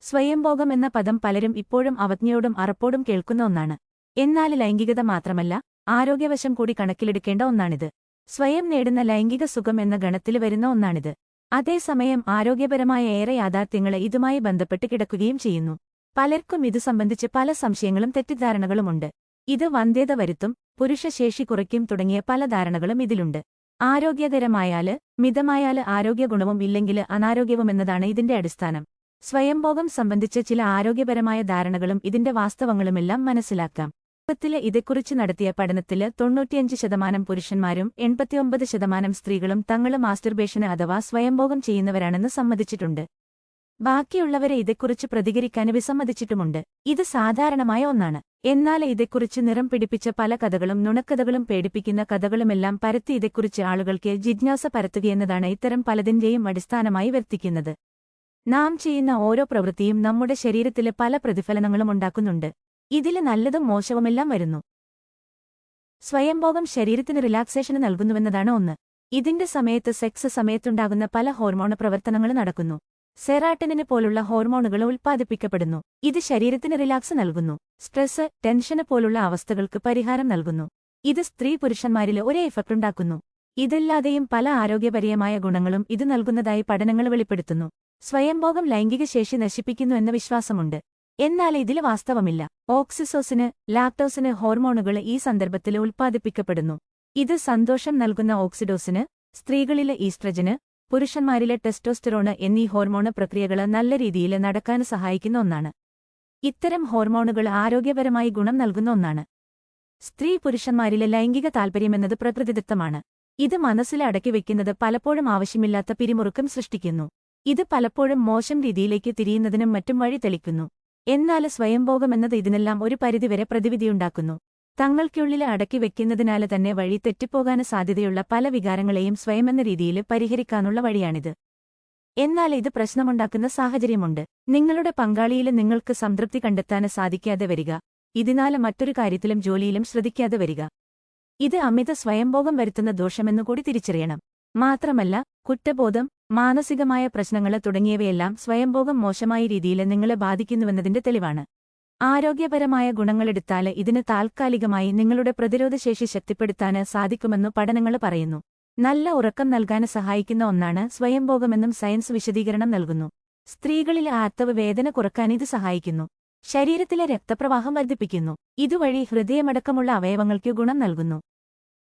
സ്വയംഭോഗം എന്ന പദം പലരും ഇപ്പോഴും അവജ്ഞയോടും അറപ്പോടും കേൾക്കുന്ന ഒന്നാണ്. എന്നാൽ ലൈംഗികത മാത്രമല്ല, ആരോഗ്യവശം കൂടി കണക്കിലെടുക്കേണ്ട ഒന്നാണിത്. സ്വയം നേടുന്ന ലൈംഗിക സുഖം എന്ന ഗണത്തിൽ വരുന്ന ഒന്നാണിത്. അതേസമയം ആരോഗ്യപരമായ ഏറെ യാഥാർത്ഥ്യങ്ങൾ ഇതുമായി ബന്ധപ്പെട്ട് കിടക്കുകയും ചെയ്യുന്നു. പലർക്കും ഇതു സംബന്ധിച്ച് പല സംശയങ്ങളും തെറ്റിദ്ധാരണകളുമുണ്ട്. ഇത് വന്ധ്യത വരുത്തും, പുരുഷശേഷി കുറയ്ക്കും തുടങ്ങിയ പല ധാരണകളും ഇതിലുണ്ട്. ആരോഗ്യകരമായാല്, മിതമായാല് ആരോഗ്യഗുണവും ഇല്ലെങ്കില് അനാരോഗ്യവുമെന്നതാണ് ഇതിന്റെ അടിസ്ഥാനം. സ്വയംഭോഗം സംബന്ധിച്ച ചില ആരോഗ്യപരമായ ധാരണകളും ഇതിന്റെ വാസ്തവങ്ങളുമെല്ലാം മനസ്സിലാക്കാം. ലോകത്തില് ഇതെക്കുറിച്ച് നടത്തിയ പഠനത്തില് 95% പുരുഷന്മാരും 89% സ്ത്രീകളും തങ്ങള് മാസ്റ്റർബേഷന് അഥവാ സ്വയംഭോഗം ചെയ്യുന്നവരാണെന്ന് സമ്മതിച്ചിട്ടുണ്ട്. ബാക്കിയുള്ളവരെ ഇതെക്കുറിച്ച് പ്രതികരിക്കാൻ വിസമ്മതിച്ചിട്ടുമുണ്ട്. ഇത് സാധാരണമായ ഒന്നാണ്. എന്നാൽ ഇതെക്കുറിച്ച് നിറം പിടിപ്പിച്ച പല കഥകളും നുണക്കഥകളും പേടിപ്പിക്കുന്ന കഥകളുമെല്ലാം പരത്തി ഇതെക്കുറിച്ച് ആളുകൾക്ക് ജിജ്ഞാസ പരത്തുകയെന്നതാണ് ഇത്തരം പലതിന്റെയും അടിസ്ഥാനമായി വർത്തിക്കുന്നത്. നാം ചെയ്യുന്ന ഓരോ പ്രവൃത്തിയും നമ്മുടെ ശരീരത്തില് പല പ്രതിഫലനങ്ങളും ഉണ്ടാക്കുന്നുണ്ട്. ഇതില് നല്ലതും മോശവുമെല്ലാം വരുന്നു. സ്വയംഭോഗം ശരീരത്തിന് റിലാക്സേഷന് നൽകുന്നുവെന്നതാണ് ഒന്ന്. ഇതിന്റെ സമയത്ത് സെക്സ് സമയത്തുണ്ടാകുന്ന പല ഹോർമോൺ പ്രവർത്തനങ്ങൾ നടക്കുന്നു. സെറാട്ടനിന് പോലുള്ള ഹോർമോണുകൾ ഉൽപ്പാദിപ്പിക്കപ്പെടുന്നു. ഇത് ശരീരത്തിന് റിലാക്സ് നൽകുന്നു. സ്ട്രെസ്, ടെൻഷന് പോലുള്ള അവസ്ഥകൾക്ക് പരിഹാരം നൽകുന്നു. ഇത് സ്ത്രീ പുരുഷന്മാരിൽ ഒരേ എഫക്ട് ഉണ്ടാക്കുന്നു. ഇതല്ലാതെയും പല ആരോഗ്യപരമായ ഗുണങ്ങളും ഇത് നൽകുന്നതായി പഠനങ്ങൾ വെളിപ്പെടുത്തുന്നു. സ്വയംഭോഗം ലൈംഗിക ശേഷി നശിപ്പിക്കുന്നു എന്ന വിശ്വാസമുണ്ട്. എന്നാൽ ഇതില് വാസ്തവമില്ല. ഓക്സിറ്റോസിന്, ലാക്ടോസിന് ഹോർമോണുകൾ ഈ സന്ദർഭത്തിൽ ഉൽപ്പാദിപ്പിക്കപ്പെടുന്നു. ഇത് സന്തോഷം നൽകുന്ന ഓക്സിഡോസിന്, സ്ത്രീകളിലെ ഈസ്ട്രജന്, പുരുഷന്മാരിലെ ടെസ്റ്റോസ്റ്ററോണ് എന്നീ ഹോർമോൺ പ്രക്രിയകൾ നല്ല രീതിയിൽ നടക്കാൻ സഹായിക്കുന്ന ഒന്നാണ്. ഇത്തരം ഹോർമോണുകൾ ആരോഗ്യപരമായി ഗുണം നൽകുന്ന ഒന്നാണ്. സ്ത്രീ പുരുഷന്മാരിലെ ലൈംഗിക താൽപര്യമെന്നത് പ്രകൃതിദത്തമാണ്. ഇത് മനസ്സിൽ അടക്കി വയ്ക്കുന്നത് പലപ്പോഴും ആവശ്യമില്ലാത്ത പിരിമുറുക്കം സൃഷ്ടിക്കുന്നു. ഇത് പലപ്പോഴും മോശം രീതിയിലേക്ക് തിരിയുന്നതിനും മറ്റും വഴി തെളിക്കുന്നു. എന്നാൽ സ്വയംഭോഗമെന്നത് ഇതിനെല്ലാം ഒരു പരിധിവരെ പ്രതിവിധിയുണ്ടാക്കുന്നു. തങ്ങൾക്കുള്ളിൽ അടക്കി വയ്ക്കുന്നതിനാല് തന്നെ വഴി തെറ്റിപ്പോകാന് സാധ്യതയുള്ള പല വികാരങ്ങളെയും സ്വയമെന്ന രീതിയിൽ പരിഹരിക്കാനുള്ള വഴിയാണിത്. എന്നാൽ ഇത് പ്രശ്നമുണ്ടാക്കുന്ന സാഹചര്യമുണ്ട്. നിങ്ങളുടെ പങ്കാളിയിൽ നിങ്ങൾക്ക് സംതൃപ്തി കണ്ടെത്താന് സാധിക്കാതെ വരിക. ഇതിനാല് മറ്റൊരു കാര്യത്തിലും ജോലിയിലും ശ്രദ്ധിക്കാതെ വരിക. ഇത് അമിത സ്വയംഭോഗം വരുത്തുന്ന ദോഷമെന്നുകൂടി തിരിച്ചറിയണം. മാത്രമല്ല, കുറ്റബോധം, മാനസികമായ പ്രശ്നങ്ങൾ തുടങ്ങിയവയെല്ലാം സ്വയംഭോഗം മോശമായ രീതിയിൽ നിങ്ങളെ ബാധിക്കുന്നുവെന്നതിന്റെ തെളിവാണ്. ആരോഗ്യപരമായ ഗുണങ്ങളെടുത്താല് ഇതിന് താൽക്കാലികമായി നിങ്ങളുടെ പ്രതിരോധശേഷി ശക്തിപ്പെടുത്താന് സാധിക്കുമെന്നു പഠനങ്ങൾ പറയുന്നു. നല്ല ഉറക്കം നൽകാന് സഹായിക്കുന്ന ഒന്നാണ് സ്വയംഭോഗമെന്നും സയൻസ് വിശദീകരണം നൽകുന്നു. സ്ത്രീകളിലെ ആർത്തവ വേദന കുറക്കാൻ ഇത് സഹായിക്കുന്നു. ശരീരത്തിലെ രക്തപ്രവാഹം വർദ്ധിപ്പിക്കുന്നു. ഇതുവഴി ഹൃദയമടക്കമുള്ള അവയവങ്ങൾക്ക് ഗുണം നൽകുന്നു.